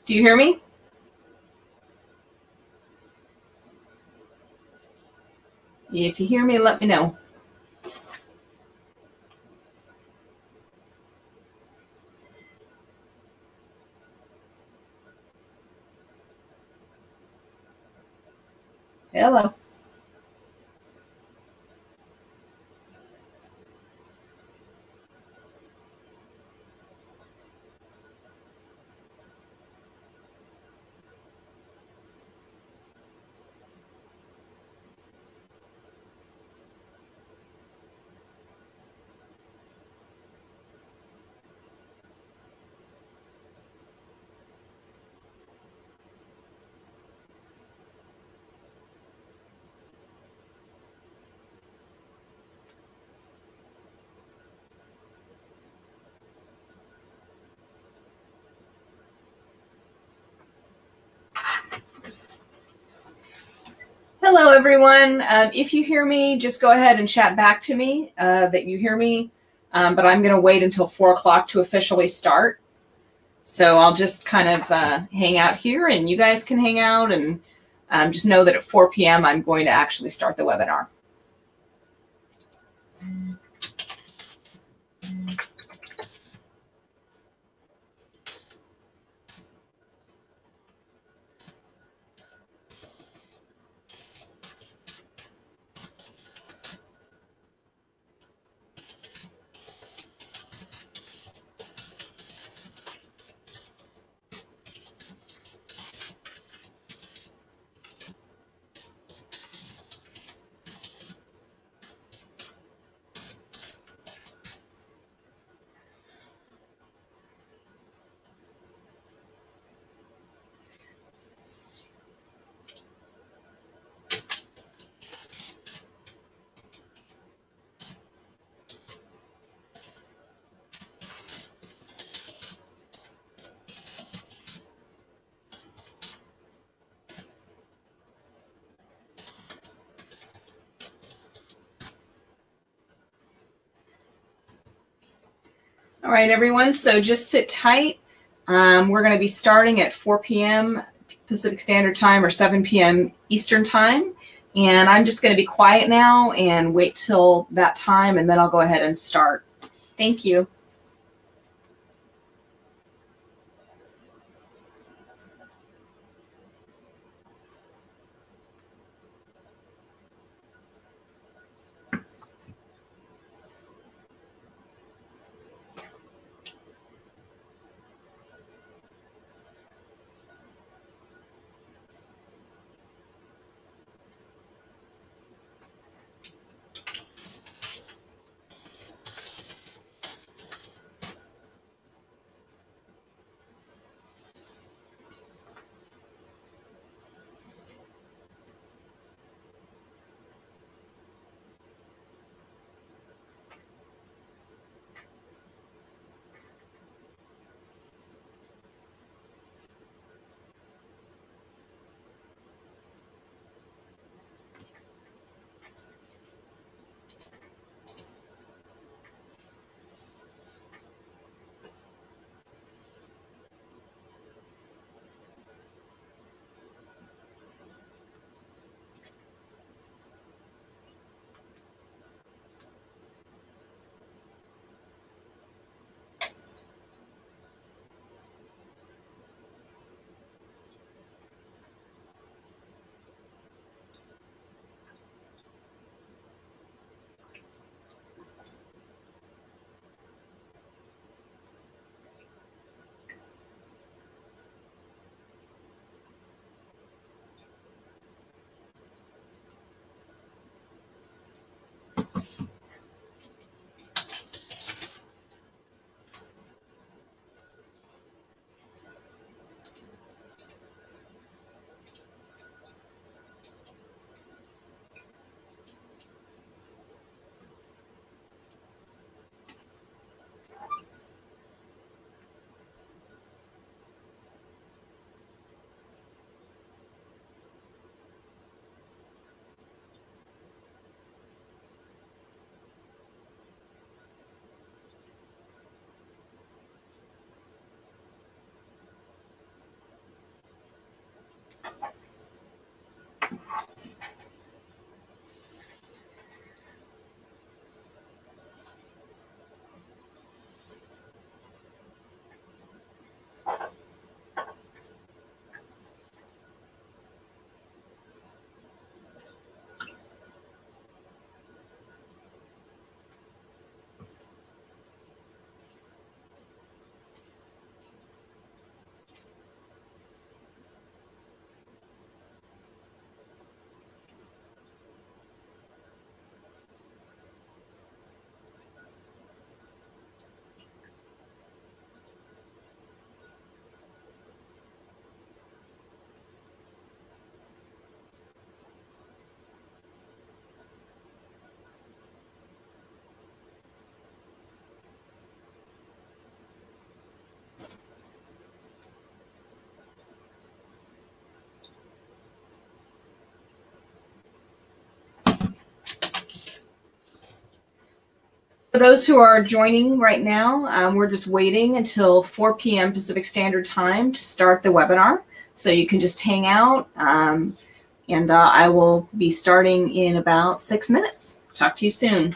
Do you hear me? If you hear me, let me know. Hello. Hello, everyone. If you hear me, just go ahead and chat back to me that you hear me. But I'm going to wait until 4 o'clock to officially start. So I'll just kind of hang out here, and you guys can hang out. And just know that at 4 p.m. I'm going to actually start the webinar. All right, everyone, so just sit tight. We're going to be starting at 4 p.m. Pacific Standard Time or 7 p.m. Eastern Time. And I'm just going to be quiet now and wait till that time, and then I'll go ahead and start. Thank you. For those who are joining right now, we're just waiting until 4 p.m. Pacific Standard Time to start the webinar. So you can just hang out, and I will be starting in about 6 minutes. Talk to you soon.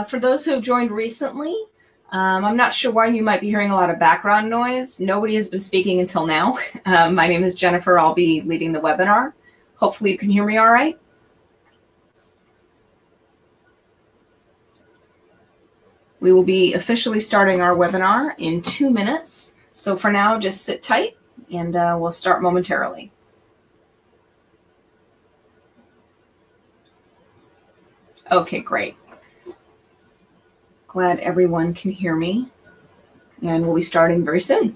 For those who have joined recently, I'm not sure why you might be hearing a lot of background noise. Nobody has been speaking until now. My name is Jennifer. I'll be leading the webinar. Hopefully you can hear me all right. We will be officially starting our webinar in 2 minutes. So for now, just sit tight and we'll start momentarily. Okay, great. Glad everyone can hear me, and we'll be starting very soon.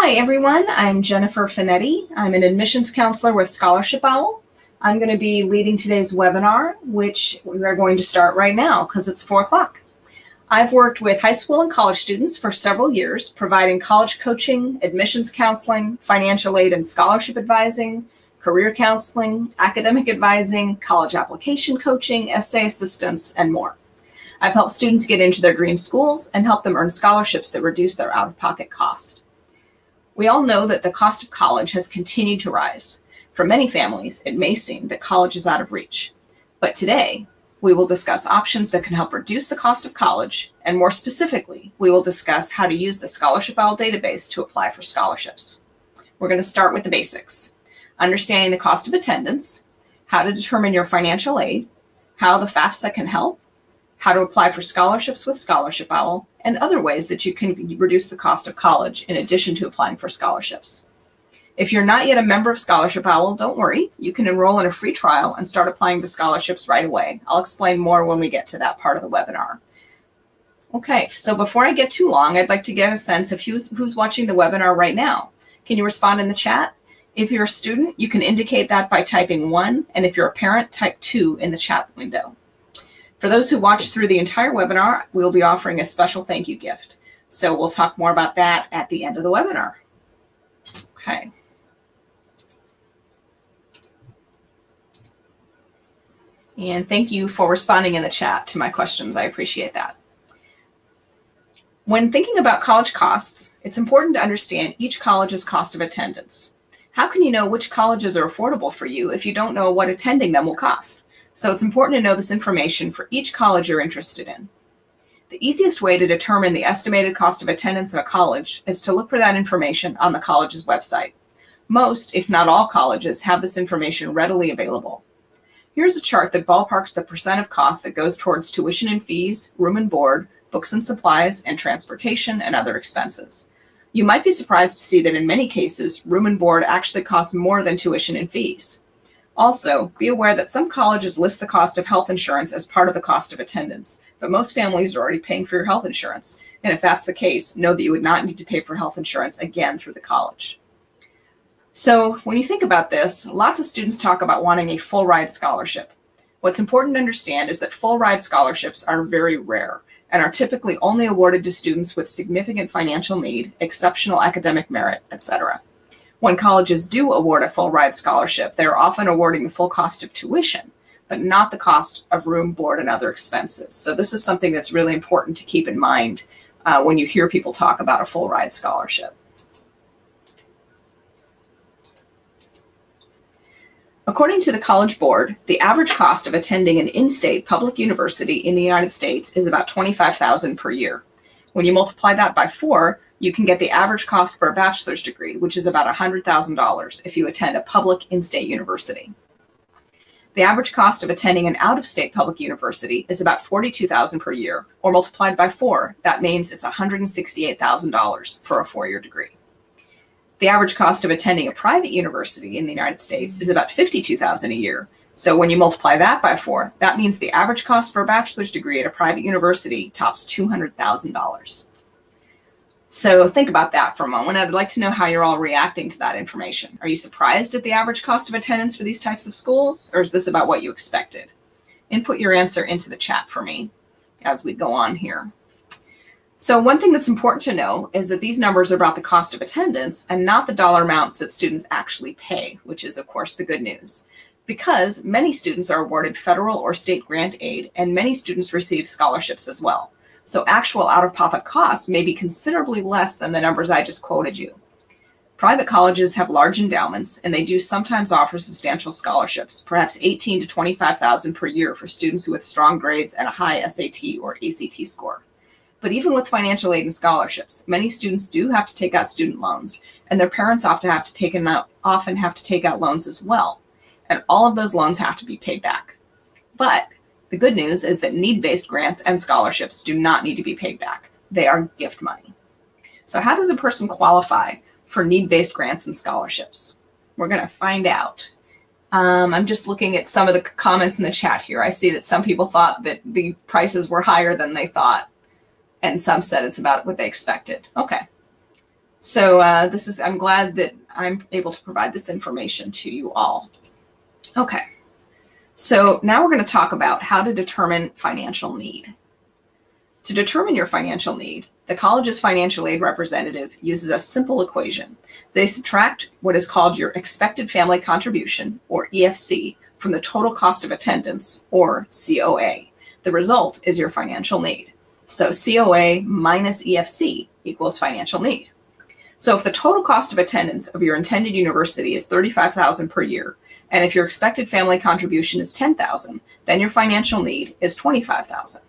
Hi everyone, I'm Jennifer Finetti. I'm an admissions counselor with ScholarshipOwl. I'm going to be leading today's webinar, which we are going to start right now because it's 4 o'clock. I've worked with high school and college students for several years, providing college coaching, admissions counseling, financial aid and scholarship advising, career counseling, academic advising, college application coaching, essay assistance, and more. I've helped students get into their dream schools and help them earn scholarships that reduce their out-of-pocket cost. We all know that the cost of college has continued to rise. For many families, it may seem that college is out of reach. But today, we will discuss options that can help reduce the cost of college, and more specifically, we will discuss how to use the ScholarshipOwl database to apply for scholarships. We're going to start with the basics. Understanding the cost of attendance, how to determine your financial aid, how the FAFSA can help, how to apply for scholarships with ScholarshipOwl, and other ways that you can reduce the cost of college in addition to applying for scholarships. If you're not yet a member of ScholarshipOwl, don't worry. You can enroll in a free trial and start applying to scholarships right away. I'll explain more when we get to that part of the webinar. Okay, so before I get too long, I'd like to get a sense of who's watching the webinar right now. Can you respond in the chat? If you're a student, you can indicate that by typing 1, and if you're a parent, type 2 in the chat window. For those who watched through the entire webinar, we'll be offering a special thank you gift. So we'll talk more about that at the end of the webinar. Okay. And thank you for responding in the chat to my questions. I appreciate that. When thinking about college costs, it's important to understand each college's cost of attendance. How can you know which colleges are affordable for you if you don't know what attending them will cost? So it's important to know this information for each college you're interested in. The easiest way to determine the estimated cost of attendance at a college is to look for that information on the college's website. Most, if not all colleges, have this information readily available. Here's a chart that ballparks the percent of cost that goes towards tuition and fees, room and board, books and supplies, and transportation and other expenses. You might be surprised to see that in many cases, room and board actually costs more than tuition and fees. Also, be aware that some colleges list the cost of health insurance as part of the cost of attendance, but most families are already paying for your health insurance. And if that's the case, know that you would not need to pay for health insurance again through the college. So when you think about this, lots of students talk about wanting a full ride scholarship. What's important to understand is that full ride scholarships are very rare and are typically only awarded to students with significant financial need, exceptional academic merit, etc. When colleges do award a full ride scholarship, they're often awarding the full cost of tuition, but not the cost of room, board, and other expenses. So this is something that's really important to keep in mind when you hear people talk about a full ride scholarship. According to the College Board, the average cost of attending an in-state public university in the United States is about $25,000 per year. When you multiply that by 4, you can get the average cost for a bachelor's degree, which is about $100,000 if you attend a public in-state university. The average cost of attending an out-of-state public university is about $42,000 per year, or multiplied by 4, that means it's $168,000 for a 4-year degree. The average cost of attending a private university in the United States is about $52,000 a year. So when you multiply that by 4, that means the average cost for a bachelor's degree at a private university tops $200,000. So think about that for a moment. I'd like to know how you're all reacting to that information. Are you surprised at the average cost of attendance for these types of schools, or is this about what you expected? Input your answer into the chat for me as we go on here. So one thing that's important to know is that these numbers are about the cost of attendance and not the dollar amounts that students actually pay, which is, of course, the good news. Because many students are awarded federal or state grant aid, and many students receive scholarships as well. So actual out-of-pocket costs may be considerably less than the numbers I just quoted you. Private colleges have large endowments, and they do sometimes offer substantial scholarships, perhaps $18,000 to $25,000 per year for students with strong grades and a high SAT or ACT score. But even with financial aid and scholarships, many students do have to take out student loans, and their parents often have to take out loans as well. And all of those loans have to be paid back. But the good news is that need-based grants and scholarships do not need to be paid back. They are gift money. So how does a person qualify for need-based grants and scholarships? We're going to find out. I'm just looking at some of the comments in the chat here. I see that some people thought that the prices were higher than they thought, and some said it's about what they expected. Okay. So I'm glad that I'm able to provide this information to you all. Okay, so now we're going to talk about how to determine financial need. To determine your financial need, the college's financial aid representative uses a simple equation. They subtract what is called your expected family contribution, or EFC, from the total cost of attendance, or COA. The result is your financial need. So COA minus EFC equals financial need. So if the total cost of attendance of your intended university is $35,000 per year, and if your expected family contribution is $10,000, then your financial need is $25,000.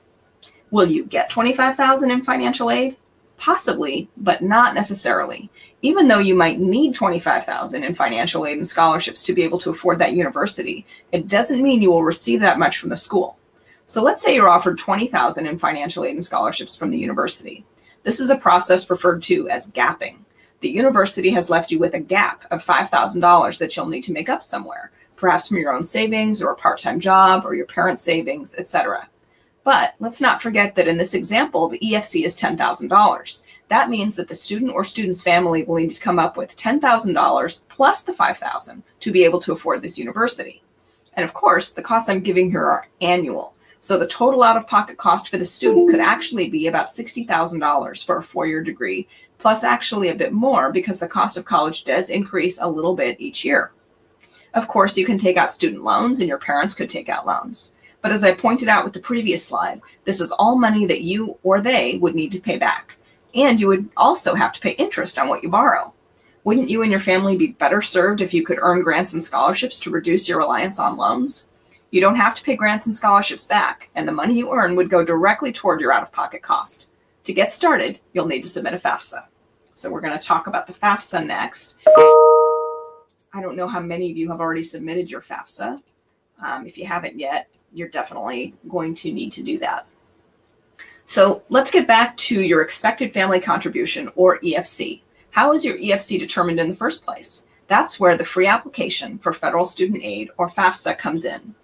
Will you get $25,000 in financial aid? Possibly, but not necessarily. Even though you might need $25,000 in financial aid and scholarships to be able to afford that university, it doesn't mean you will receive that much from the school. So let's say you're offered $20,000 in financial aid and scholarships from the university. This is a process referred to as gapping. The university has left you with a gap of $5,000 that you'll need to make up somewhere, perhaps from your own savings or a part-time job or your parents' savings, etc. But let's not forget that in this example, the EFC is $10,000. That means that the student or student's family will need to come up with $10,000 plus the $5,000 to be able to afford this university. And of course, the costs I'm giving here are annual. So the total out-of-pocket cost for the student could actually be about $60,000 for a four-year degree, plus actually a bit more because the cost of college does increase a little bit each year. Of course, you can take out student loans and your parents could take out loans. But as I pointed out with the previous slide, this is all money that you or they would need to pay back. And you would also have to pay interest on what you borrow. Wouldn't you and your family be better served if you could earn grants and scholarships to reduce your reliance on loans? You don't have to pay grants and scholarships back, and the money you earn would go directly toward your out-of-pocket cost. To get started, you'll need to submit a FAFSA. So we're going to talk about the FAFSA next. I don't know how many of you have already submitted your FAFSA. If you haven't yet, you're definitely going to need to do that. So let's get back to your expected family contribution, or EFC. How is your EFC determined in the first place? That's where the free application for federal student aid, or FAFSA, comes in.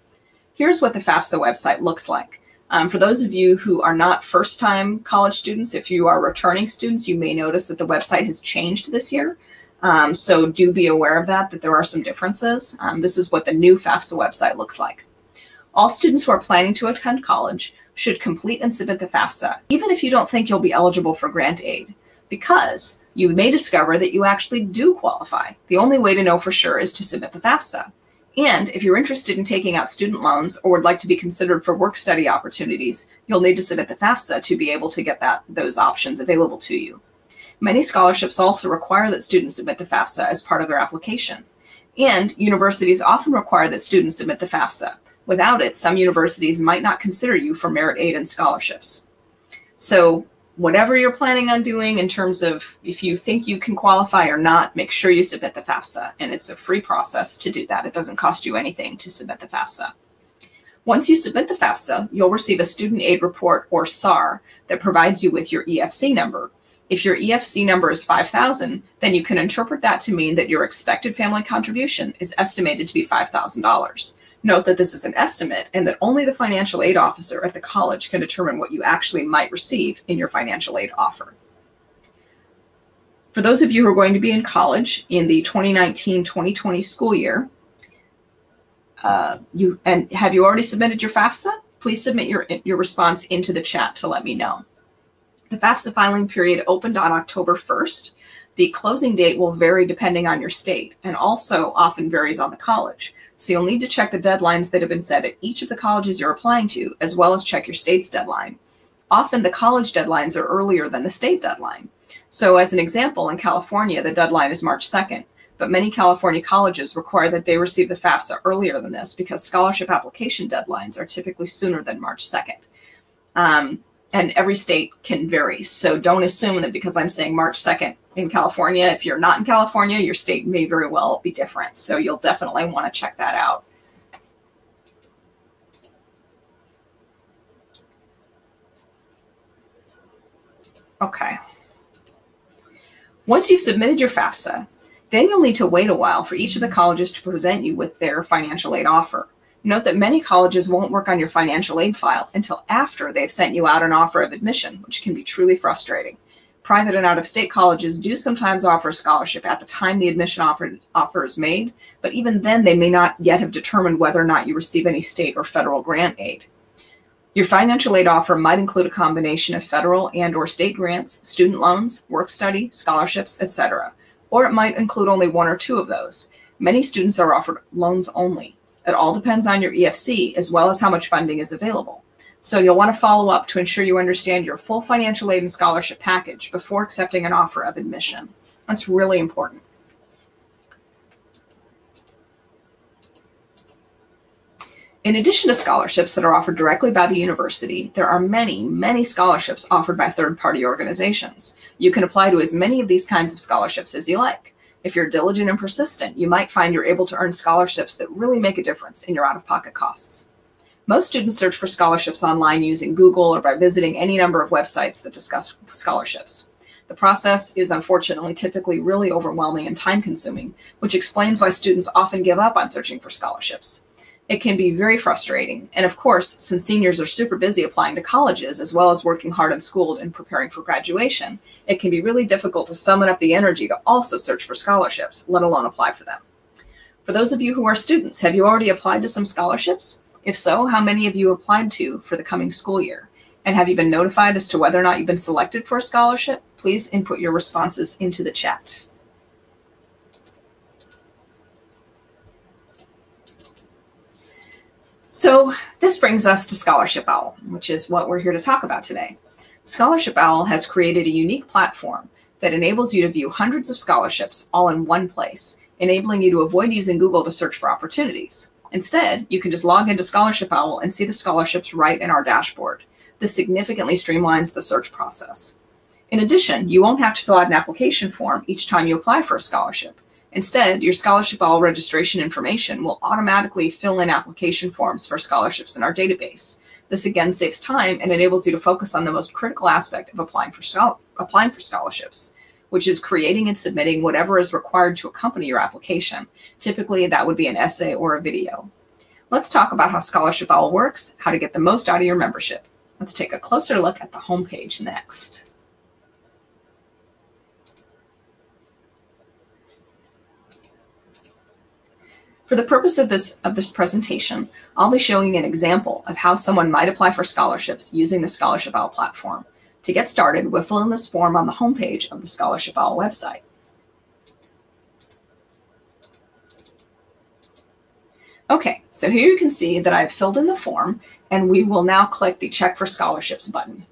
Here's what the FAFSA website looks like. For those of you who are not first-time college students, if you are returning students, you may notice that the website has changed this year. So do be aware of that there are some differences. This is what the new FAFSA website looks like. All students who are planning to attend college should complete and submit the FAFSA, even if you don't think you'll be eligible for grant aid, because you may discover that you actually do qualify. The only way to know for sure is to submit the FAFSA. And if you're interested in taking out student loans or would like to be considered for work-study opportunities, you'll need to submit the FAFSA to be able to get those options available to you. Many scholarships also require that students submit the FAFSA as part of their application. And universities often require that students submit the FAFSA. Without it, some universities might not consider you for merit aid and scholarships. So whatever you're planning on doing in terms of if you think you can qualify or not, make sure you submit the FAFSA. And it's a free process to do that. It doesn't cost you anything to submit the FAFSA. Once you submit the FAFSA, you'll receive a student aid report, or SAR, that provides you with your EFC number. If your EFC number is 5,000, then you can interpret that to mean that your expected family contribution is estimated to be $5,000. Note that this is an estimate and that only the financial aid officer at the college can determine what you actually might receive in your financial aid offer. For those of you who are going to be in college in the 2019-2020 school year, have you already submitted your FAFSA? Please submit your response into the chat to let me know. The FAFSA filing period opened on October 1st. The closing date will vary depending on your state and also often varies on the college. So you'll need to check the deadlines that have been set at each of the colleges you're applying to, as well as check your state's deadline. Often the college deadlines are earlier than the state deadline. So as an example, in California, the deadline is March 2nd, but many California colleges require that they receive the FAFSA earlier than this because scholarship application deadlines are typically sooner than March 2nd. And every state can vary. So don't assume that because I'm saying March 2nd in California, if you're not in California, your state may very well be different. So you'll definitely want to check that out. Okay. Once you've submitted your FAFSA, then you'll need to wait a while for each of the colleges to present you with their financial aid offer. Note that many colleges won't work on your financial aid file until after they've sent you out an offer of admission, which can be truly frustrating. Private and out-of-state colleges do sometimes offer a scholarship at the time the admission offer is made, but even then they may not yet have determined whether or not you receive any state or federal grant aid. Your financial aid offer might include a combination of federal and/or state grants, student loans, work study, scholarships, etc. Or it might include only one or two of those. Many students are offered loans only. It all depends on your EFC as well as how much funding is available. So you'll want to follow up to ensure you understand your full financial aid and scholarship package before accepting an offer of admission. That's really important. In addition to scholarships that are offered directly by the university, there are many, many scholarships offered by third-party organizations. You can apply to as many of these kinds of scholarships as you like. If you're diligent and persistent, you might find you're able to earn scholarships that really make a difference in your out-of-pocket costs. Most students search for scholarships online using Google or by visiting any number of websites that discuss scholarships. The process is unfortunately typically really overwhelming and time-consuming, which explains why students often give up on searching for scholarships. It can be very frustrating, and of course, since seniors are super busy applying to colleges as well as working hard in school and preparing for graduation, it can be really difficult to summon up the energy to also search for scholarships, let alone apply for them. For those of you who are students, have you already applied to some scholarships? If so, how many have you applied to for the coming school year? And have you been notified as to whether or not you've been selected for a scholarship? Please input your responses into the chat. So this brings us to ScholarshipOwl, which is what we're here to talk about today. ScholarshipOwl has created a unique platform that enables you to view hundreds of scholarships all in one place, enabling you to avoid using Google to search for opportunities. Instead, you can just log into ScholarshipOwl and see the scholarships right in our dashboard. This significantly streamlines the search process. In addition, you won't have to fill out an application form each time you apply for a scholarship. Instead, your ScholarshipOwl registration information will automatically fill in application forms for scholarships in our database. This again saves time and enables you to focus on the most critical aspect of applying for scholarships, which is creating and submitting whatever is required to accompany your application. Typically, that would be an essay or a video. Let's talk about how ScholarshipOwl works, how to get the most out of your membership. Let's take a closer look at the homepage next. For the purpose of this presentation, I'll be showing an example of how someone might apply for scholarships using the ScholarshipOwl platform. To get started, we'll fill in this form on the homepage of the ScholarshipOwl website. Okay, so here you can see that I've filled in the form, and we will now click the Check for Scholarships button.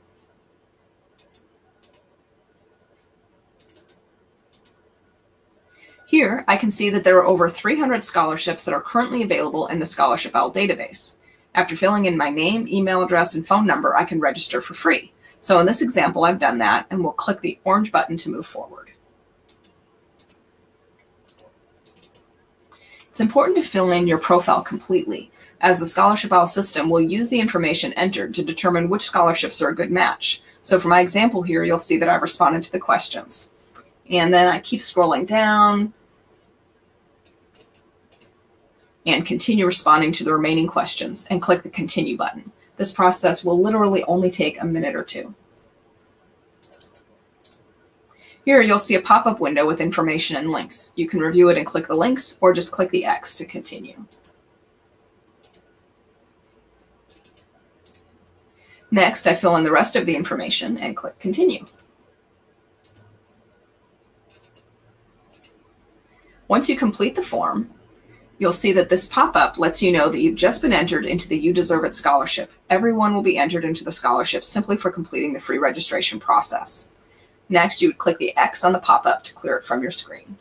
Here, I can see that there are over 300 scholarships that are currently available in the ScholarshipOwl database. After filling in my name, email address, and phone number, I can register for free. So in this example, I've done that, and we'll click the orange button to move forward. It's important to fill in your profile completely, as the ScholarshipOwl system will use the information entered to determine which scholarships are a good match. So for my example here, you'll see that I've responded to the questions. And then I keep scrolling down and continue responding to the remaining questions and click the Continue button. This process will literally only take a minute or two. Here you'll see a pop-up window with information and links. You can review it and click the links, or just click the X to continue. Next, I fill in the rest of the information and click Continue. Once you complete the form, you'll see that this pop-up lets you know that you've just been entered into the You Deserve It scholarship. Everyone will be entered into the scholarship simply for completing the free registration process. Next, you would click the X on the pop-up to clear it from your screen.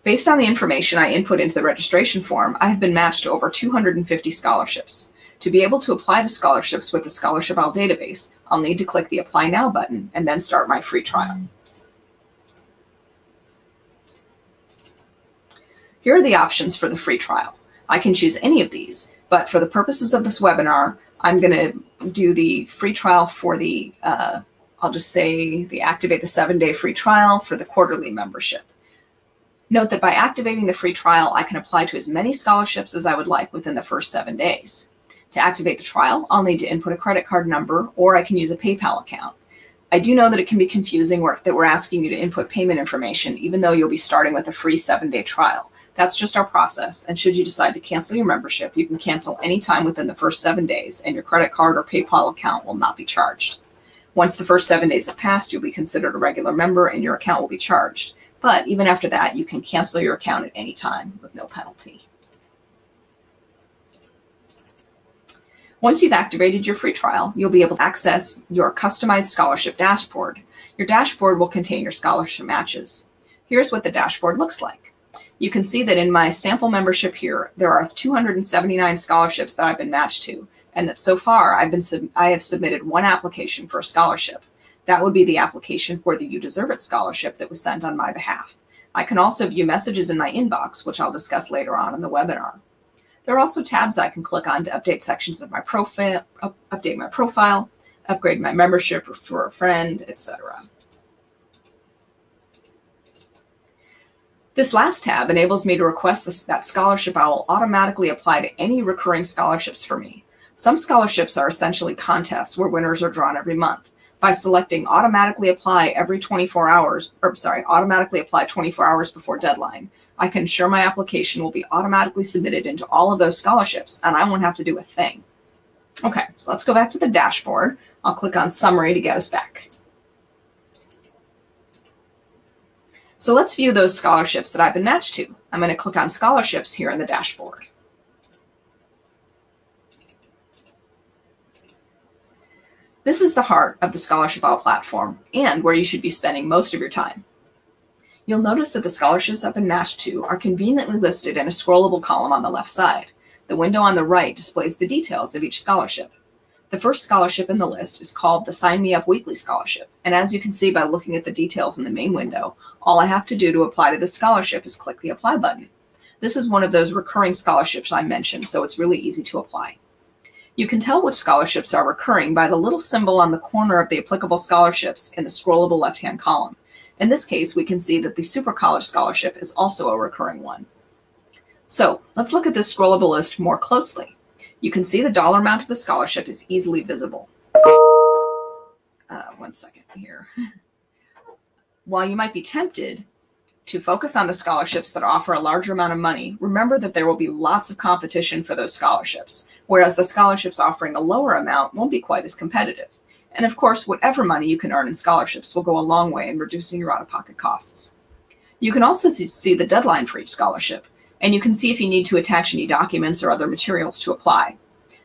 Based on the information I input into the registration form, I have been matched to over 250 scholarships. To be able to apply to scholarships with the ScholarshipOwl database, I'll need to click the Apply Now button and then start my free trial. Here are the options for the free trial. I can choose any of these, but for the purposes of this webinar, I'm going to do the free trial for the, I'll just say the Activate the 7-Day free trial for the quarterly membership. Note that by activating the free trial, I can apply to as many scholarships as I would like within the first 7 days. To activate the trial, I'll need to input a credit card number, or I can use a PayPal account. I do know that it can be confusing that we're asking you to input payment information, even though you'll be starting with a free 7-day trial. That's just our process, and should you decide to cancel your membership, you can cancel anytime within the first 7 days, and your credit card or PayPal account will not be charged. Once the first 7 days have passed, you'll be considered a regular member and your account will be charged. But even after that, you can cancel your account at any time with no penalty. Once you've activated your free trial, you'll be able to access your customized scholarship dashboard. Your dashboard will contain your scholarship matches. Here's what the dashboard looks like. You can see that in my sample membership here, there are 279 scholarships that I've been matched to, and that so far I have submitted one application for a scholarship. That would be the application for the You Deserve It scholarship that was sent on my behalf. I can also view messages in my inbox, which I'll discuss later on in the webinar. There are also tabs I can click on to update sections of my profile, upgrade my membership, refer a friend, etc. This last tab enables me to request that ScholarshipOwl automatically apply to any recurring scholarships for me. Some scholarships are essentially contests where winners are drawn every month. By selecting automatically apply 24 hours before deadline, I can ensure my application will be automatically submitted into all of those scholarships, and I won't have to do a thing. Okay, so let's go back to the dashboard. I'll click on Summary to get us back. So let's view those scholarships that I've been matched to. I'm going to click on Scholarships here in the dashboard. This is the heart of the ScholarshipOwl platform and where you should be spending most of your time. You'll notice that the scholarships I've been matched to are conveniently listed in a scrollable column on the left side. The window on the right displays the details of each scholarship. The first scholarship in the list is called the Sign Me Up Weekly Scholarship, and as you can see by looking at the details in the main window, all I have to do to apply to this scholarship is click the Apply button. This is one of those recurring scholarships I mentioned, so it's really easy to apply. You can tell which scholarships are recurring by the little symbol on the corner of the applicable scholarships in the scrollable left-hand column. In this case, we can see that the Super College Scholarship is also a recurring one. So let's look at this scrollable list more closely. You can see the dollar amount of the scholarship is easily visible. One second here. While you might be tempted to focus on the scholarships that offer a larger amount of money, remember that there will be lots of competition for those scholarships, whereas the scholarships offering a lower amount won't be quite as competitive. And of course, whatever money you can earn in scholarships will go a long way in reducing your out-of-pocket costs. You can also see the deadline for each scholarship, and you can see if you need to attach any documents or other materials to apply.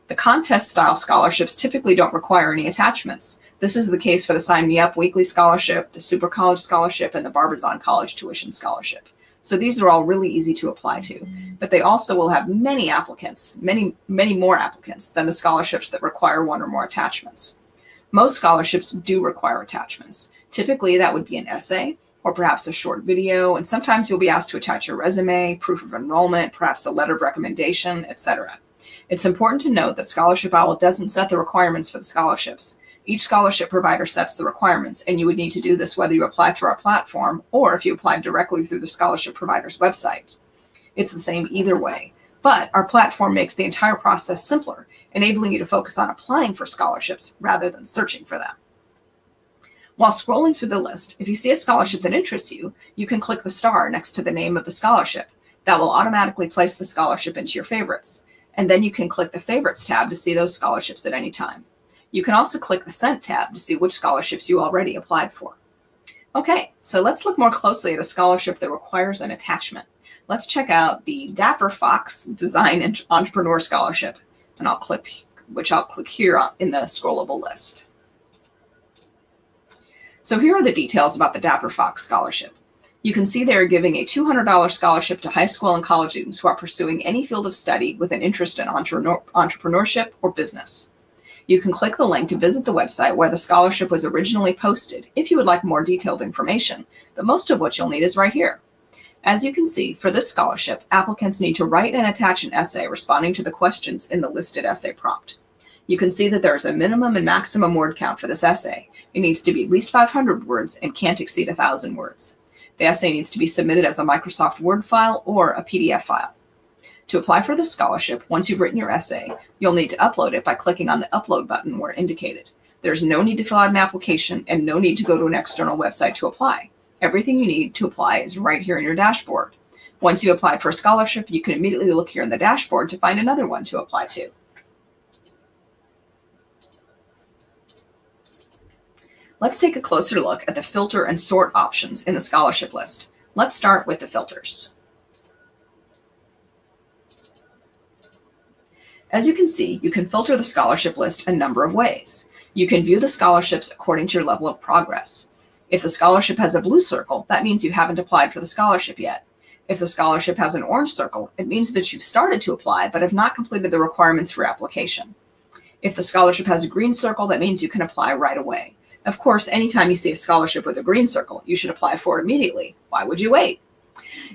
The contest-style scholarships typically don't require any attachments. This is the case for the Sign Me Up Weekly Scholarship, the Super College Scholarship, and the Barbizon College Tuition Scholarship. So these are all really easy to apply to, but they also will have many applicants, many more applicants than the scholarships that require one or more attachments. Most scholarships do require attachments. Typically, that would be an essay or perhaps a short video, and sometimes you'll be asked to attach your resume, proof of enrollment, perhaps a letter of recommendation, etc. It's important to note that ScholarshipOwl doesn't set the requirements for the scholarships. Each scholarship provider sets the requirements, and you would need to do this whether you apply through our platform or if you applied directly through the scholarship provider's website. It's the same either way, but our platform makes the entire process simpler, enabling you to focus on applying for scholarships rather than searching for them. While scrolling through the list, if you see a scholarship that interests you, you can click the star next to the name of the scholarship. That will automatically place the scholarship into your favorites, and then you can click the Favorites tab to see those scholarships at any time. You can also click the Sent tab to see which scholarships you already applied for. Okay, so let's look more closely at a scholarship that requires an attachment. Let's check out the Dapper Fox Design and Entrepreneur Scholarship, and I'll click here in the scrollable list. So here are the details about the Dapper Fox Scholarship. You can see they are giving a $200 scholarship to high school and college students who are pursuing any field of study with an interest in entrepreneurship or business. You can click the link to visit the website where the scholarship was originally posted if you would like more detailed information, but most of what you'll need is right here. As you can see, for this scholarship, applicants need to write and attach an essay responding to the questions in the listed essay prompt. You can see that there is a minimum and maximum word count for this essay. It needs to be at least 500 words and can't exceed 1,000 words. The essay needs to be submitted as a Microsoft Word file or a PDF file. To apply for the scholarship, once you've written your essay, you'll need to upload it by clicking on the upload button where indicated. There's no need to fill out an application and no need to go to an external website to apply. Everything you need to apply is right here in your dashboard. Once you applied for a scholarship, you can immediately look here in the dashboard to find another one to apply to. Let's take a closer look at the filter and sort options in the scholarship list. Let's start with the filters. As you can see, you can filter the scholarship list a number of ways. You can view the scholarships according to your level of progress. If the scholarship has a blue circle, that means you haven't applied for the scholarship yet. If the scholarship has an orange circle, it means that you've started to apply but have not completed the requirements for your application. If the scholarship has a green circle, that means you can apply right away. Of course, anytime you see a scholarship with a green circle, you should apply for it immediately. Why would you wait?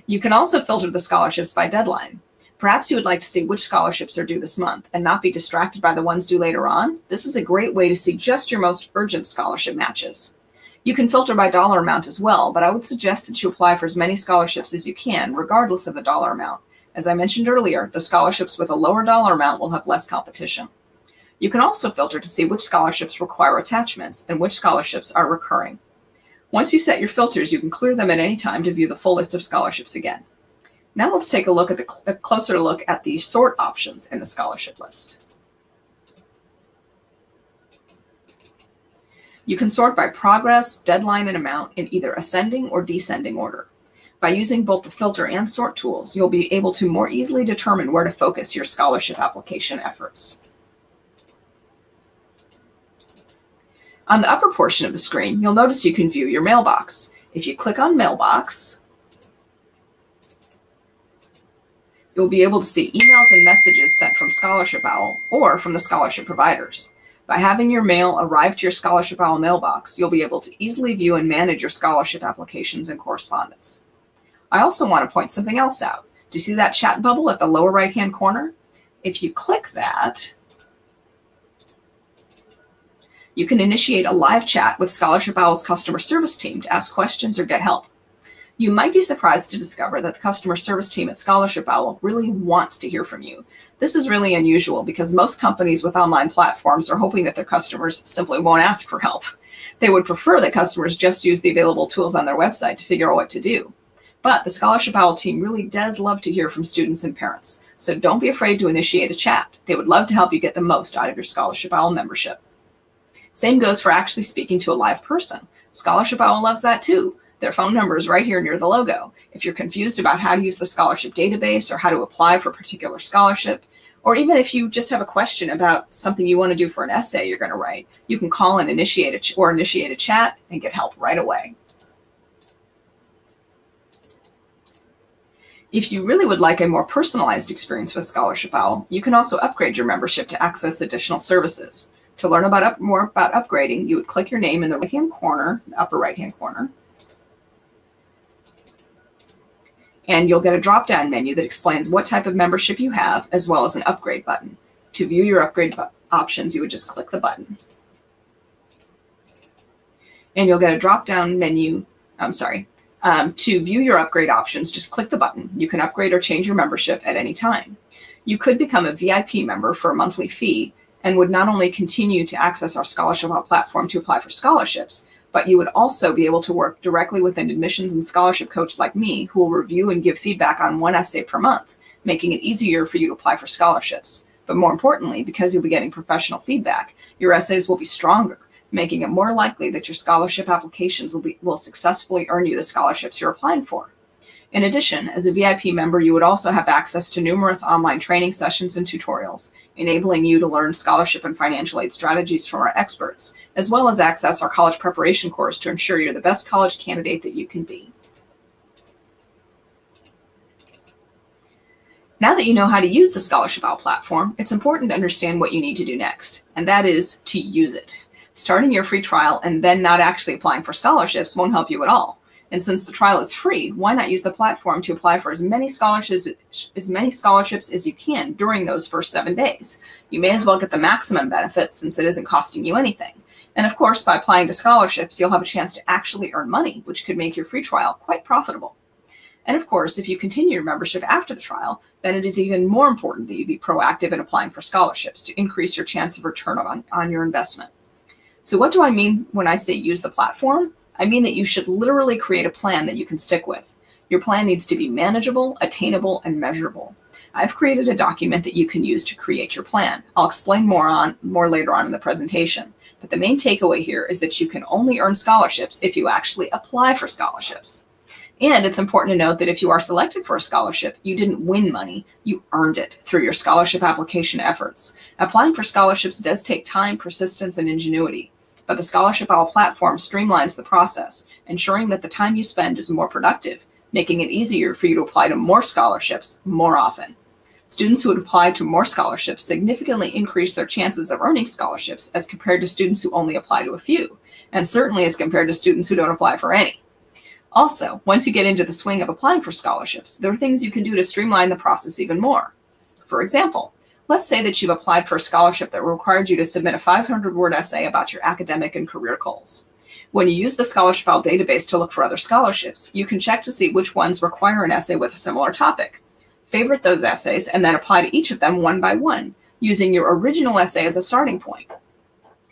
You can also filter the scholarships by deadline. Perhaps you would like to see which scholarships are due this month and not be distracted by the ones due later on. This is a great way to see just your most urgent scholarship matches. You can filter by dollar amount as well, but I would suggest that you apply for as many scholarships as you can, regardless of the dollar amount. As I mentioned earlier, the scholarships with a lower dollar amount will have less competition. You can also filter to see which scholarships require attachments and which scholarships are recurring. Once you set your filters, you can clear them at any time to view the full list of scholarships again. Now let's take a closer look at the sort options in the scholarship list. You can sort by progress, deadline, and amount in either ascending or descending order. By using both the filter and sort tools, you'll be able to more easily determine where to focus your scholarship application efforts. On the upper portion of the screen, you'll notice you can view your mailbox. If you click on Mailbox, you'll be able to see emails and messages sent from ScholarshipOwl or from the scholarship providers. By having your mail arrive to your ScholarshipOwl mailbox, you'll be able to easily view and manage your scholarship applications and correspondence. I also want to point something else out. Do you see that chat bubble at the lower right-hand corner? If you click that, you can initiate a live chat with ScholarshipOwl's customer service team to ask questions or get help. You might be surprised to discover that the customer service team at ScholarshipOwl really wants to hear from you. This is really unusual because most companies with online platforms are hoping that their customers simply won't ask for help. They would prefer that customers just use the available tools on their website to figure out what to do. But the ScholarshipOwl team really does love to hear from students and parents, so don't be afraid to initiate a chat. They would love to help you get the most out of your ScholarshipOwl membership. Same goes for actually speaking to a live person. ScholarshipOwl loves that too. Their phone number is right here near the logo. If you're confused about how to use the scholarship database or how to apply for a particular scholarship, or even if you just have a question about something you want to do for an essay you're going to write, you can call and initiate a chat and get help right away. If you really would like a more personalized experience with ScholarshipOwl, you can also upgrade your membership to access additional services. To learn more about upgrading, you would click your name in the right-hand corner, the upper right-hand corner, and you'll get a drop-down menu that explains what type of membership you have, as well as an upgrade button. To view your upgrade options, you would just click the button. And you'll get a drop-down menu, to view your upgrade options, just click the button. You can upgrade or change your membership at any time. You could become a VIP member for a monthly fee and would not only continue to access our ScholarshipOwl platform to apply for scholarships, but you would also be able to work directly with an admissions and scholarship coach like me who will review and give feedback on one essay per month, making it easier for you to apply for scholarships. But more importantly, because you'll be getting professional feedback, your essays will be stronger, making it more likely that your scholarship applications will successfully earn you the scholarships you're applying for. In addition, as a VIP member, you would also have access to numerous online training sessions and tutorials, enabling you to learn scholarship and financial aid strategies from our experts, as well as access our college preparation course to ensure you're the best college candidate that you can be. Now that you know how to use the ScholarshipOwl platform, it's important to understand what you need to do next, and that is to use it. Starting your free trial and then not actually applying for scholarships won't help you at all. And since the trial is free, why not use the platform to apply for as many scholarships as you can during those first 7 days? You may as well get the maximum benefit since it isn't costing you anything. And of course, by applying to scholarships, you'll have a chance to actually earn money, which could make your free trial quite profitable. And of course, if you continue your membership after the trial, then it is even more important that you be proactive in applying for scholarships to increase your chance of return on your investment. So what do I mean when I say use the platform? I mean that you should literally create a plan that you can stick with. Your plan needs to be manageable, attainable, and measurable. I've created a document that you can use to create your plan. I'll explain more later on in the presentation. But the main takeaway here is that you can only earn scholarships if you actually apply for scholarships. And it's important to note that if you are selected for a scholarship, you didn't win money, you earned it through your scholarship application efforts. Applying for scholarships does take time, persistence, and ingenuity. But the ScholarshipOwl platform streamlines the process, ensuring that the time you spend is more productive, making it easier for you to apply to more scholarships more often. Students who would apply to more scholarships significantly increase their chances of earning scholarships as compared to students who only apply to a few, and certainly as compared to students who don't apply for any. Also, once you get into the swing of applying for scholarships, there are things you can do to streamline the process even more. For example, let's say that you've applied for a scholarship that required you to submit a 500-word essay about your academic and career goals. When you use the ScholarshipOwl database to look for other scholarships, you can check to see which ones require an essay with a similar topic. Favorite those essays and then apply to each of them one by one, using your original essay as a starting point.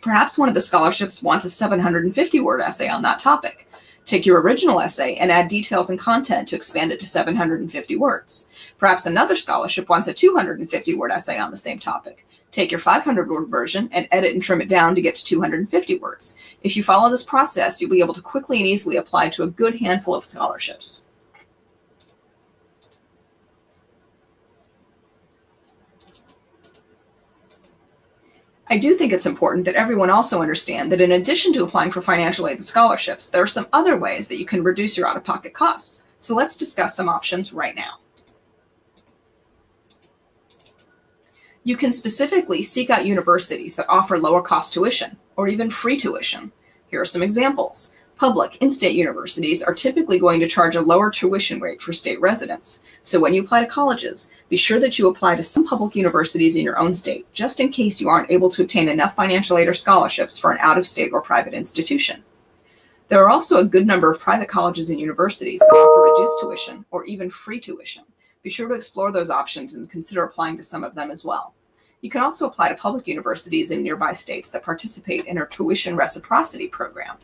Perhaps one of the scholarships wants a 750-word essay on that topic. Take your original essay and add details and content to expand it to 750 words. Perhaps another scholarship wants a 250-word essay on the same topic. Take your 500-word version and edit and trim it down to get to 250 words. If you follow this process, you'll be able to quickly and easily apply to a good handful of scholarships. I do think it's important that everyone also understand that in addition to applying for financial aid and scholarships, there are some other ways that you can reduce your out-of-pocket costs. So let's discuss some options right now. You can specifically seek out universities that offer lower cost tuition or even free tuition. Here are some examples. Public in-state universities are typically going to charge a lower tuition rate for state residents. So when you apply to colleges, be sure that you apply to some public universities in your own state, just in case you aren't able to obtain enough financial aid or scholarships for an out-of-state or private institution. There are also a good number of private colleges and universities that offer reduced tuition or even free tuition. Be sure to explore those options and consider applying to some of them as well. You can also apply to public universities in nearby states that participate in our tuition reciprocity program.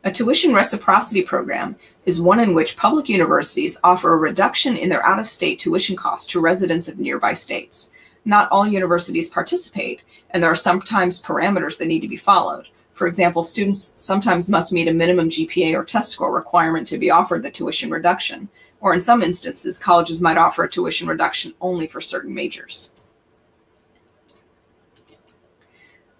A tuition reciprocity program is one in which public universities offer a reduction in their out-of-state tuition costs to residents of nearby states. Not all universities participate, and there are sometimes parameters that need to be followed. For example, students sometimes must meet a minimum GPA or test score requirement to be offered the tuition reduction, or in some instances, colleges might offer a tuition reduction only for certain majors.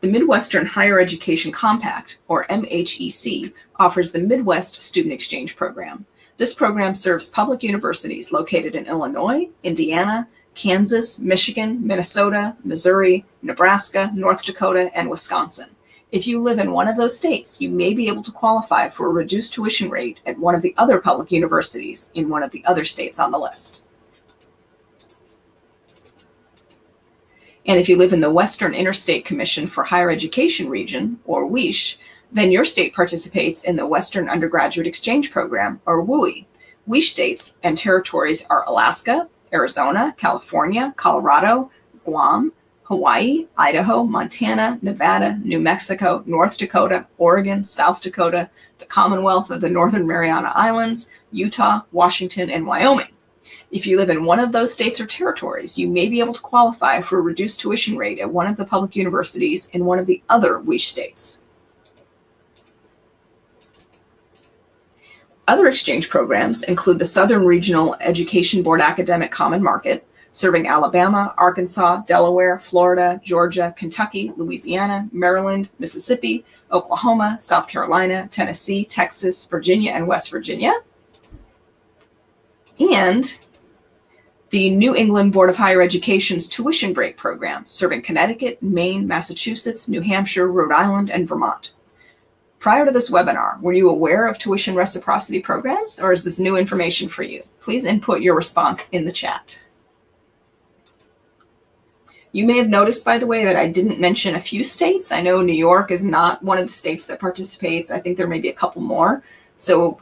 The Midwestern Higher Education Compact, or MHEC, offers the Midwest Student Exchange Program. This program serves public universities located in Illinois, Indiana, Kansas, Michigan, Minnesota, Missouri, Nebraska, North Dakota, and Wisconsin. If you live in one of those states, you may be able to qualify for a reduced tuition rate at one of the other public universities in one of the other states on the list. And if you live in the Western Interstate Commission for Higher Education region, or WISH, then your state participates in the Western Undergraduate Exchange Program, or WUI. WISH states and territories are Alaska, Arizona, California, Colorado, Guam, Hawaii, Idaho, Montana, Nevada, New Mexico, North Dakota, Oregon, South Dakota, the Commonwealth of the Northern Mariana Islands, Utah, Washington, and Wyoming. If you live in one of those states or territories, you may be able to qualify for a reduced tuition rate at one of the public universities in one of the other WISH states. Other exchange programs include the Southern Regional Education Board Academic Common Market, serving Alabama, Arkansas, Delaware, Florida, Georgia, Kentucky, Louisiana, Maryland, Mississippi, Oklahoma, South Carolina, Tennessee, Texas, Virginia, and West Virginia. And the New England Board of Higher Education's Tuition Break Program, serving Connecticut, Maine, Massachusetts, New Hampshire, Rhode Island, and Vermont. Prior to this webinar, were you aware of tuition reciprocity programs, or is this new information for you? Please input your response in the chat. You may have noticed, by the way, that I didn't mention a few states. I know New York is not one of the states that participates. I think there may be a couple more. So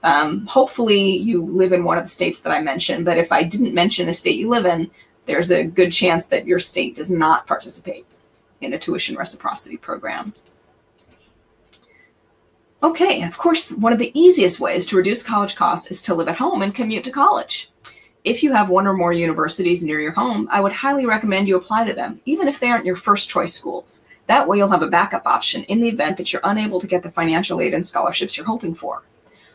hopefully you live in one of the states that I mentioned, but if I didn't mention a state you live in, there's a good chance that your state does not participate in a tuition reciprocity program. Okay, of course, one of the easiest ways to reduce college costs is to live at home and commute to college. If you have one or more universities near your home, I would highly recommend you apply to them, even if they aren't your first choice schools. That way you'll have a backup option in the event that you're unable to get the financial aid and scholarships you're hoping for.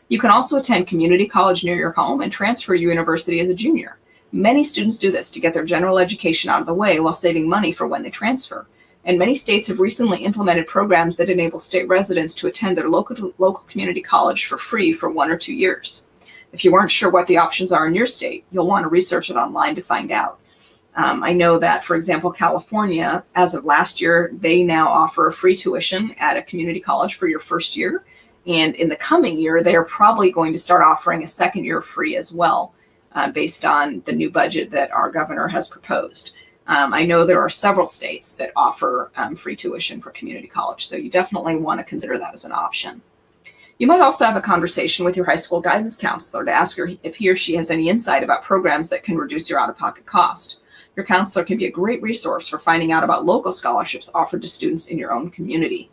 You can also attend community college near your home and transfer to university as a junior. Many students do this to get their general education out of the way while saving money for when they transfer. And many states have recently implemented programs that enable state residents to attend their local community college for free for 1 or 2 years. If you weren't sure what the options are in your state, you'll want to research it online to find out. I know that, for example, California, as of last year, they now offer free tuition at a community college for your first year. And in the coming year, they're probably going to start offering a second year free as well, based on the new budget that our governor has proposed. I know there are several states that offer free tuition for community college, so you definitely want to consider that as an option. You might also have a conversation with your high school guidance counselor to ask her if he or she has any insight about programs that can reduce your out-of-pocket cost. Your counselor can be a great resource for finding out about local scholarships offered to students in your own community.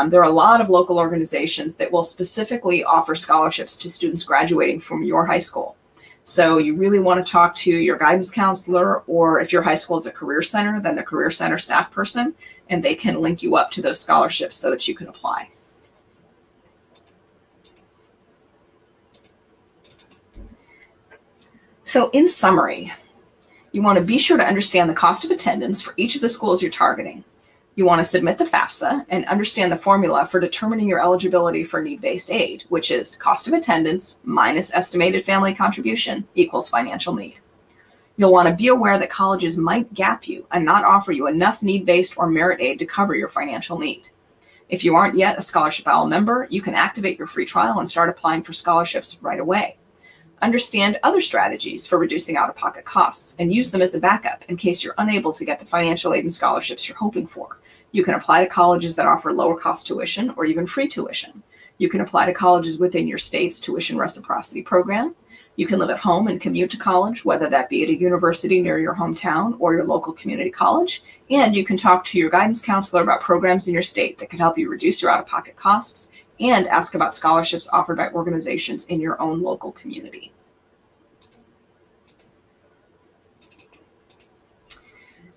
There are a lot of local organizations that will specifically offer scholarships to students graduating from your high school. So you really want to talk to your guidance counselor, or if your high school is a career center, then the career center staff person, and they can link you up to those scholarships so that you can apply. So in summary, you want to be sure to understand the cost of attendance for each of the schools you're targeting. You want to submit the FAFSA and understand the formula for determining your eligibility for need-based aid, which is cost of attendance minus estimated family contribution equals financial need. You'll want to be aware that colleges might gap you and not offer you enough need-based or merit aid to cover your financial need. If you aren't yet a ScholarshipOwl member, you can activate your free trial and start applying for scholarships right away. Understand other strategies for reducing out-of-pocket costs and use them as a backup in case you're unable to get the financial aid and scholarships you're hoping for. You can apply to colleges that offer lower cost tuition or even free tuition. You can apply to colleges within your state's tuition reciprocity program. You can live at home and commute to college, whether that be at a university near your hometown or your local community college. And you can talk to your guidance counselor about programs in your state that can help you reduce your out-of-pocket costs and ask about scholarships offered by organizations in your own local community.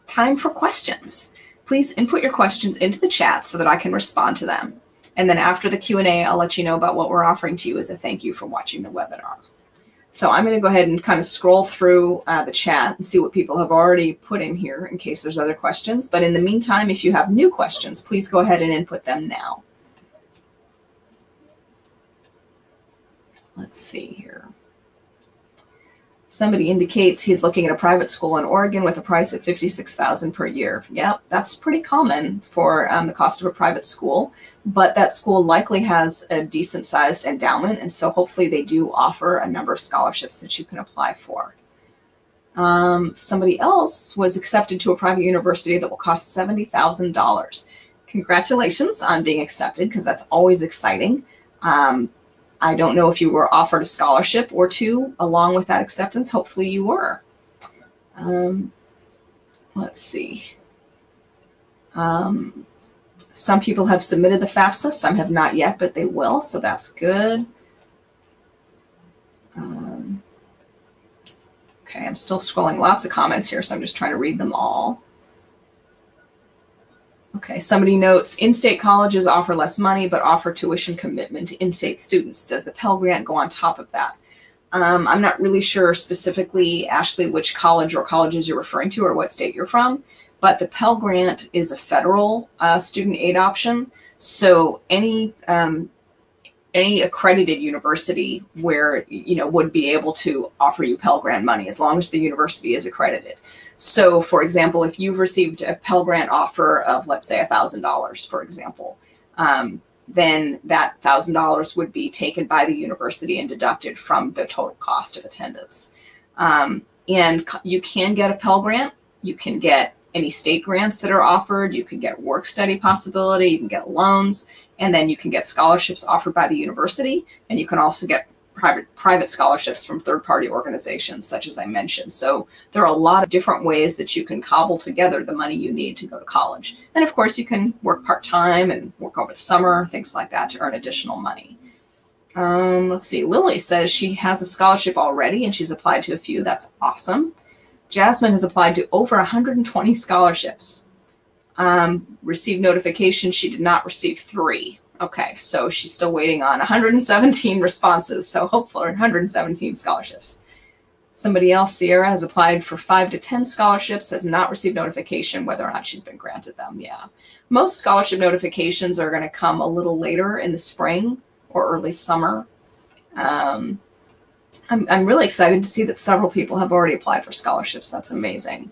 Time for questions. Please input your questions into the chat so that I can respond to them. And then after the Q&A, I'll let you know about what we're offering to you as a thank you for watching the webinar. So I'm going to go ahead and kind of scroll through the chat and see what people have already put in here in case there's other questions. But in the meantime, if you have new questions, please go ahead and input them now. Let's see here. Somebody indicates he's looking at a private school in Oregon with a price of $56,000 per year. Yeah, that's pretty common for the cost of a private school, but that school likely has a decent sized endowment, and so hopefully they do offer a number of scholarships that you can apply for. Somebody else was accepted to a private university that will cost $70,000. Congratulations on being accepted, because that's always exciting. I don't know if you were offered a scholarship or two along with that acceptance. Hopefully you were. Let's see. Some people have submitted the FAFSA. Some have not yet, but they will, so that's good. Okay, I'm still scrolling lots of comments here, so I'm just trying to read them all. Okay, somebody notes, in-state colleges offer less money, but offer tuition commitment to in-state students. Does the Pell Grant go on top of that? I'm not really sure specifically, Ashley, which college or colleges you're referring to or what state you're from, but the Pell Grant is a federal student aid option. So any accredited university where, would be able to offer you Pell Grant money as long as the university is accredited. So, for example, if you've received a Pell Grant offer of, let's say, $1,000, for example, then that $1,000 would be taken by the university and deducted from the total cost of attendance. And you can get a Pell Grant. You can get any state grants that are offered. You can get work study possibility, you can get loans, and then you can get scholarships offered by the university. And you can also get private scholarships from third-party organizations, such as I mentioned. So there are a lot of different ways that you can cobble together the money you need to go to college. And of course, you can work part-time and work over the summer, things like that, to earn additional money. Let's see, Lily says she has a scholarship already and she's applied to a few. That's awesome. Jasmine has applied to over 120 scholarships. Received notification she did not receive 3. Okay, so she's still waiting on 117 responses, so hopefully 117 scholarships. Somebody else, Sierra, has applied for 5 to 10 scholarships, has not received notification whether or not she's been granted them. Yeah, most scholarship notifications are going to come a little later in the spring or early summer. I'm really excited to see that several people have already applied for scholarships. That's amazing.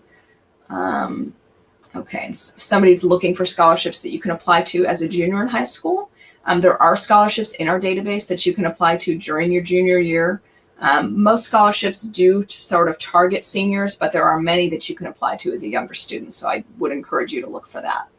Okay, and somebody's looking for scholarships that you can apply to as a junior in high school. There are scholarships in our database that you can apply to during your junior year. Most scholarships do sort of target seniors, but there are many that you can apply to as a younger student. So I would encourage you to look for that.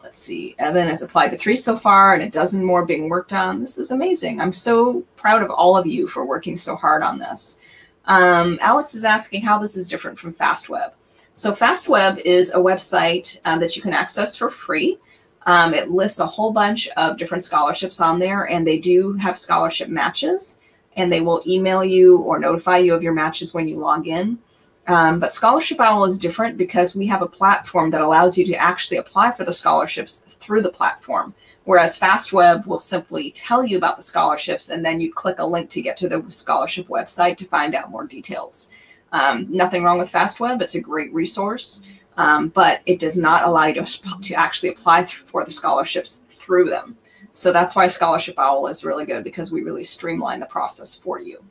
Let's see, Evan has applied to 3 so far and a dozen more being worked on. This is amazing. I'm so proud of all of you for working so hard on this. Alex is asking how this is different from FastWeb. So FastWeb is a website that you can access for free. It lists a whole bunch of different scholarships on there, and they do have scholarship matches, and they will email you or notify you of your matches when you log in. But ScholarshipOwl is different because we have a platform that allows you to actually apply for the scholarships through the platform, whereas FastWeb will simply tell you about the scholarships, and then you click a link to get to the scholarship website to find out more details. Nothing wrong with FastWeb. It's a great resource, but it does not allow you to actually apply for the scholarships through them. So that's why ScholarshipOwl is really good, because we really streamline the process for you.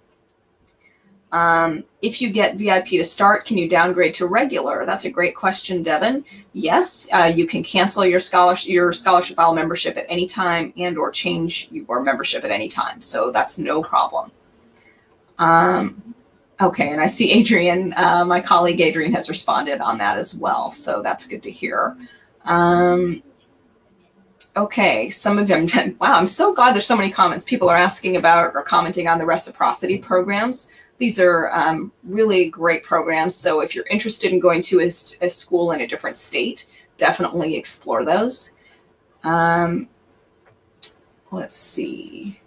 If you get VIP to start, can you downgrade to regular? That's a great question, Devin. Yes, you can cancel your ScholarshipOwl membership at any time and or change your membership at any time. So that's no problem. Okay, and I see Adrian, my colleague Adrian has responded on that as well. So that's good to hear. Okay, some of them, wow, I'm so glad there's so many comments. People are asking about or commenting on the reciprocity programs. These are really great programs. So if you're interested in going to a school in a different state, definitely explore those. Let's see.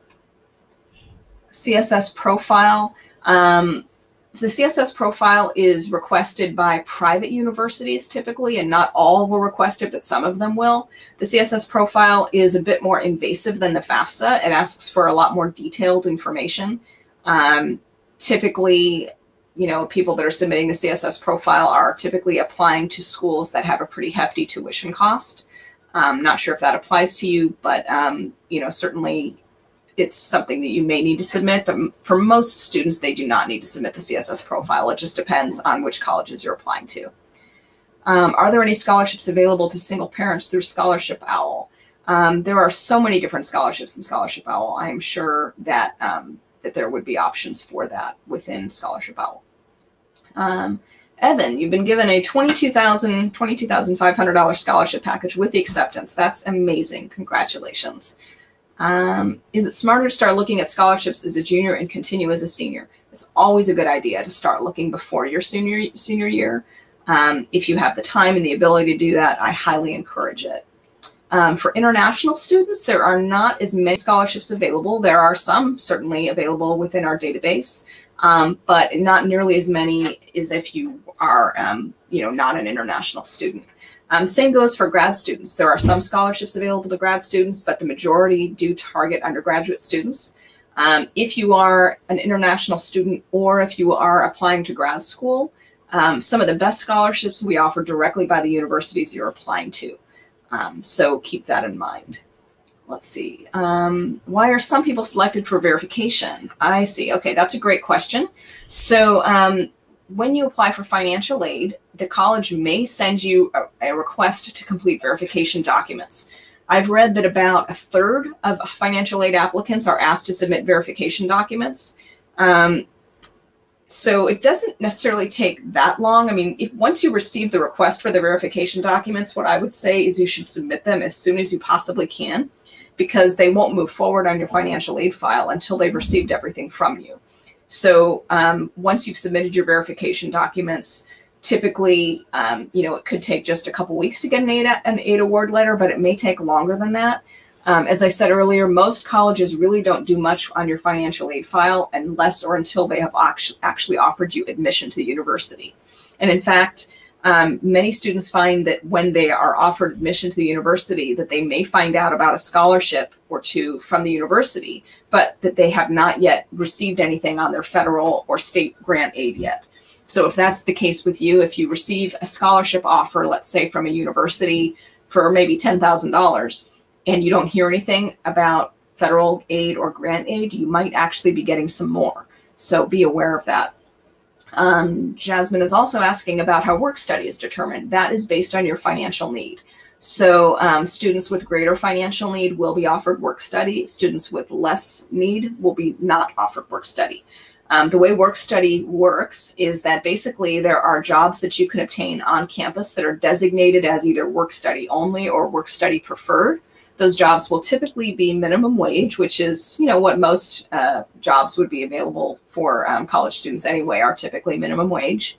CSS profile. The CSS profile is requested by private universities typically, and not all will request it, but some of them will. The CSS profile is a bit more invasive than the FAFSA. It asks for a lot more detailed information. Typically, you know, people that are submitting the CSS profile are typically applying to schools that have a pretty hefty tuition cost. Not sure if that applies to you, but, you know, certainly it's something that you may need to submit, but for most students, they do not need to submit the CSS profile. It just depends on which colleges you're applying to. Are there any scholarships available to single parents through ScholarshipOwl? There are so many different scholarships in ScholarshipOwl. I am sure that, that there would be options for that within ScholarshipOwl. Evan, you've been given a $22,500 scholarship package with the acceptance. That's amazing. Congratulations. Is it smarter to start looking at scholarships as a junior and continue as a senior? It's always a good idea to start looking before your senior year. If you have the time and the ability to do that, I highly encourage it. For international students, there are not as many scholarships available. There are some certainly available within our database, but not nearly as many as if you are, you know, not an international student. Same goes for grad students. There are some scholarships available to grad students, but the majority do target undergraduate students. If you are an international student or if you are applying to grad school, some of the best scholarships we offer directly by the universities you're applying to. So keep that in mind. Let's see. Why are some people selected for verification? I see. Okay, that's a great question. So when you apply for financial aid, the college may send you a request to complete verification documents. I've read that about 1/3 of financial aid applicants are asked to submit verification documents. So it doesn't necessarily take that long. I mean, if once you receive the request for the verification documents, what I would say is you should submit them as soon as you possibly can, because they won't move forward on your financial aid file until they've received everything from you. So once you've submitted your verification documents, typically, it could take just a couple weeks to get an aid award letter, but it may take longer than that. As I said earlier, most colleges really don't do much on your financial aid file unless or until they have actually offered you admission to the university. And in fact, many students find that when they are offered admission to the university, that they may find out about a scholarship or two from the university, but that they have not yet received anything on their federal or state grant aid yet. So if that's the case with you, if you receive a scholarship offer, let's say from a university for maybe $10,000, and you don't hear anything about federal aid or grant aid, you might actually be getting some more. So be aware of that. Jasmine is also asking about how work study is determined. That is based on your financial need. So students with greater financial need will be offered work study. Students with less need will be not offered work study. The way work study works is that basically there are jobs that you can obtain on campus that are designated as either work study only or work study preferred. Those jobs will typically be minimum wage, which is, what most jobs would be available for college students anyway, are typically minimum wage.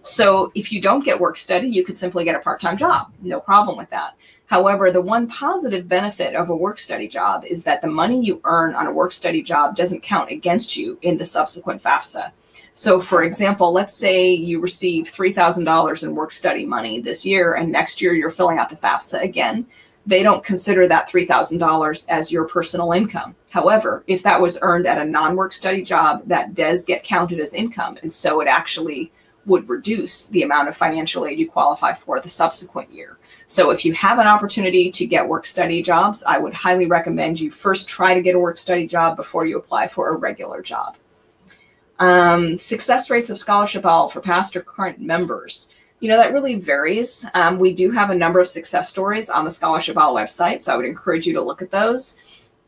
So if you don't get work study, you could simply get a part-time job. No problem with that. However, the one positive benefit of a work study job is that the money you earn on a work study job doesn't count against you in the subsequent FAFSA. So for example, let's say you receive $3,000 in work study money this year, and next year you're filling out the FAFSA again. They don't consider that $3,000 as your personal income. However, if that was earned at a non-work study job, that does get counted as income. And so it actually would reduce the amount of financial aid you qualify for the subsequent year. So if you have an opportunity to get work study jobs, I would highly recommend you first try to get a work study job before you apply for a regular job. Success rates of ScholarshipOwl for past or current members. That really varies. We do have a number of success stories on the ScholarshipOwl website, so I would encourage you to look at those.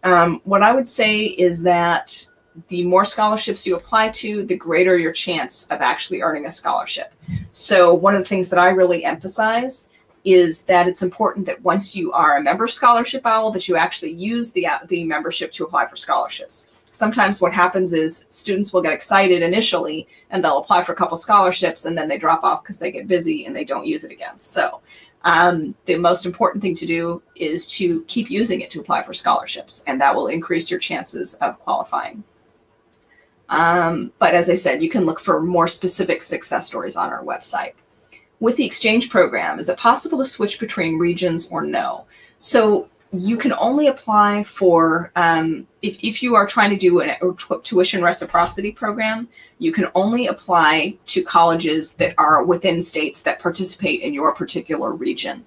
What I would say is that the more scholarships you apply to, the greater your chance of actually earning a scholarship. So one of the things that I really emphasize is that it's important that once you are a member of ScholarshipOwl, that you actually use the membership to apply for scholarships. Sometimes what happens is students will get excited initially and they'll apply for a couple scholarships and then they drop off because they get busy and they don't use it again. So the most important thing to do is to keep using it to apply for scholarships, and that will increase your chances of qualifying. But as I said, you can look for more specific success stories on our website. With the exchange program, is it possible to switch between regions or no? So you can only apply for, if you are trying to do a tuition reciprocity program, you can only apply to colleges that are within states that participate in your particular region.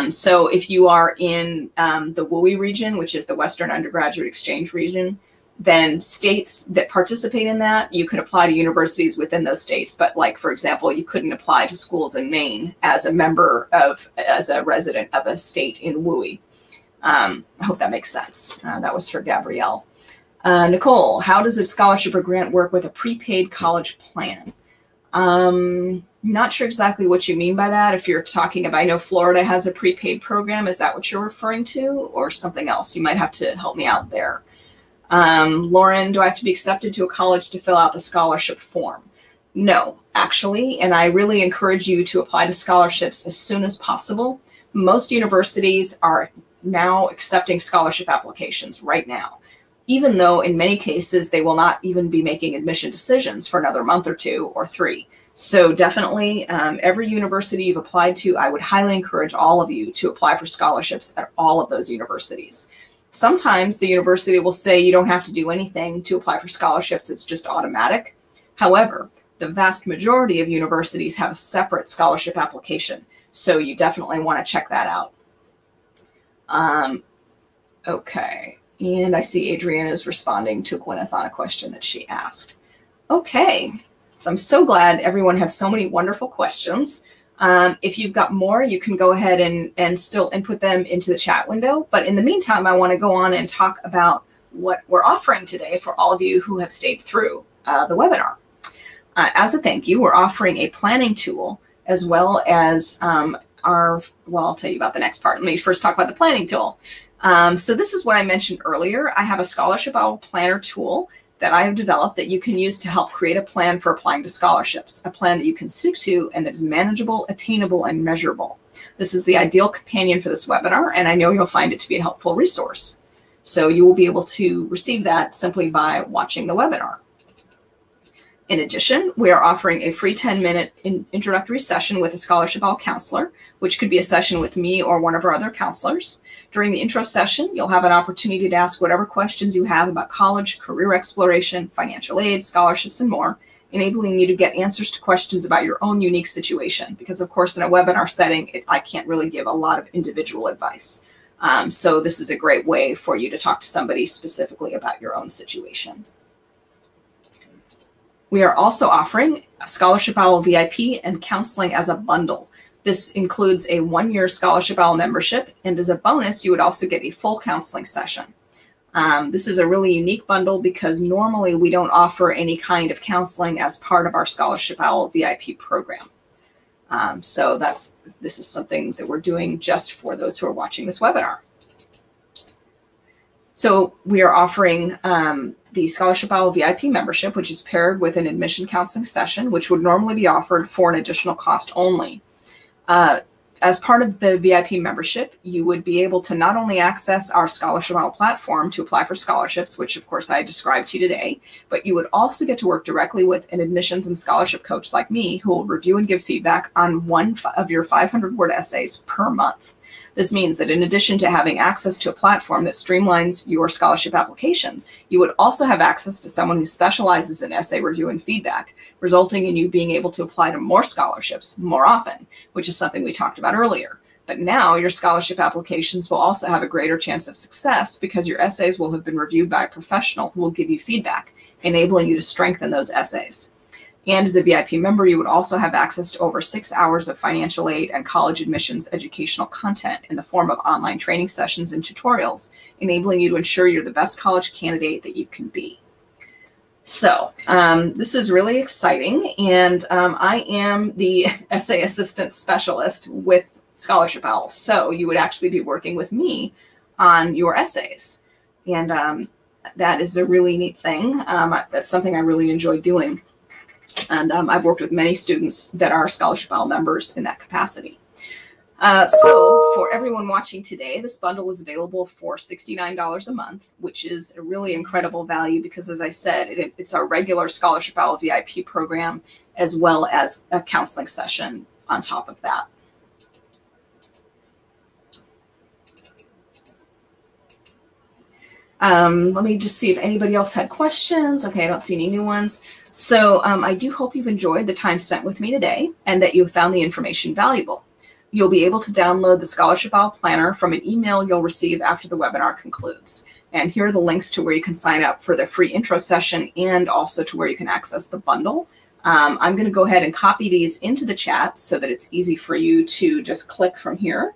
So if you are in the WUI region, which is the Western Undergraduate Exchange region, then states that participate in that, you can apply to universities within those states. But like, for example, you couldn't apply to schools in Maine as a resident of a state in WUI. I hope that makes sense. That was for Gabrielle. Nicole, how does a scholarship or grant work with a prepaid college plan? Not sure exactly what you mean by that. If you're talking about, I know Florida has a prepaid program. Is that what you're referring to, or something else? You might have to help me out there. Lauren, do I have to be accepted to a college to fill out the scholarship form? No, actually, and I really encourage you to apply to scholarships as soon as possible. Most universities are now accepting scholarship applications right now, even though in many cases they will not even be making admission decisions for another month or 2 or 3. So definitely every university you've applied to, I would highly encourage all of you to apply for scholarships at all of those universities. Sometimes the university will say you don't have to do anything to apply for scholarships, it's just automatic. However, the vast majority of universities have a separate scholarship application, so you definitely want to check that out. Okay, and I see Adrienne is responding to Gwyneth on a question that she asked. Okay, so I'm so glad everyone had so many wonderful questions. If you've got more, you can go ahead and still input them into the chat window. But in the meantime, I want to go on and talk about what we're offering today for all of you who have stayed through the webinar. As a thank you, we're offering a planning tool as well as well, I'll tell you about the next part. Let me first talk about the planning tool. So this is what I mentioned earlier. I have a ScholarshipOwl planner tool that I have developed that you can use to help create a plan for applying to scholarships, a plan that you can stick to and that is manageable, attainable, and measurable. This is the ideal companion for this webinar, and I know you'll find it to be a helpful resource. So you will be able to receive that simply by watching the webinar. In addition, we are offering a free 10-minute introductory session with a ScholarshipOwl counselor, which could be a session with me or one of our other counselors. During the intro session, you'll have an opportunity to ask whatever questions you have about college, career exploration, financial aid, scholarships, and more, enabling you to get answers to questions about your own unique situation. Because, of course, in a webinar setting, I can't really give a lot of individual advice. So this is a great way for you to talk to somebody specifically about your own situation. We are also offering a ScholarshipOwl VIP and counseling as a bundle. This includes a 1-year ScholarshipOwl membership, and as a bonus, you would also get a full counseling session. This is a really unique bundle because normally we don't offer any kind of counseling as part of our ScholarshipOwl VIP program. So this is something that we're doing just for those who are watching this webinar. So we are offering the ScholarshipOwl VIP membership, which is paired with an admission counseling session, which would normally be offered for an additional cost only. As part of the VIP membership, you would be able to not only access our ScholarshipOwl platform to apply for scholarships, which of course I described to you today, but you would also get to work directly with an admissions and scholarship coach like me who will review and give feedback on one of your 500-word essays per month. This means that in addition to having access to a platform that streamlines your scholarship applications, you would also have access to someone who specializes in essay review and feedback, resulting in you being able to apply to more scholarships more often, which is something we talked about earlier. But now your scholarship applications will also have a greater chance of success because your essays will have been reviewed by a professional who will give you feedback, enabling you to strengthen those essays. And as a VIP member, you would also have access to over 6 hours of financial aid and college admissions educational content in the form of online training sessions and tutorials, enabling you to ensure you're the best college candidate that you can be. So this is really exciting, and I am the essay assistant specialist with ScholarshipOwl. So you would actually be working with me on your essays, and that is a really neat thing. That's something I really enjoy doing. And I've worked with many students that are ScholarshipOwl members in that capacity. So for everyone watching today, this bundle is available for $69 a month, which is a really incredible value because, as I said, it's our regular ScholarshipOwl VIP program as well as a counseling session on top of that. Let me just see if anybody else had questions. Okay, I don't see any new ones. So I do hope you've enjoyed the time spent with me today and that you've found the information valuable. You'll be able to download the ScholarshipOwl Planner from an email you'll receive after the webinar concludes. And here are the links to where you can sign up for the free intro session and also to where you can access the bundle. I'm going to go ahead and copy these into the chat so that it's easy for you to just click from here.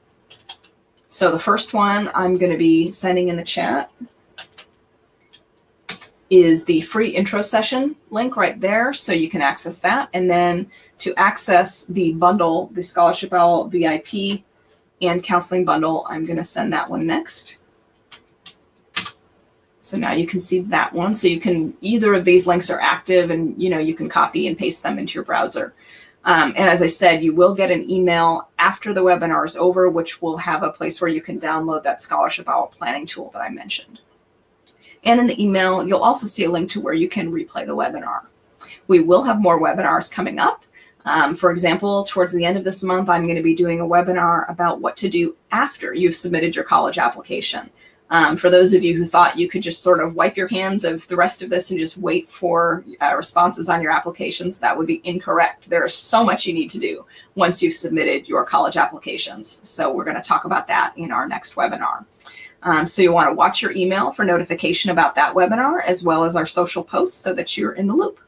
So the first one I'm going to be sending in the chat is the free intro session link right there, so you can access that. And then to access the bundle, the ScholarshipOwl VIP and counseling bundle, I'm going to send that one next. So now you can see that one. So you can, either of these links are active, and you can copy and paste them into your browser. And as I said, you will get an email after the webinar is over, which will have a place where you can download that ScholarshipOwl planning tool that I mentioned. And in the email, you'll also see a link to where you can replay the webinar. We will have more webinars coming up. For example, towards the end of this month, I'm going to be doing a webinar about what to do after you've submitted your college application. For those of you who thought you could just sort of wipe your hands of the rest of this and just wait for responses on your applications, that would be incorrect. There is so much you need to do once you've submitted your college applications. So we're going to talk about that in our next webinar. So you want to watch your email for notification about that webinar, as well as our social posts, so that you're in the loop.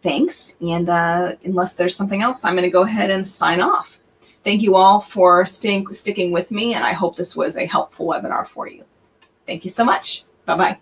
Thanks. And unless there's something else, I'm going to go ahead and sign off. Thank you all for sticking with me, and I hope this was a helpful webinar for you. Thank you so much. Bye-bye.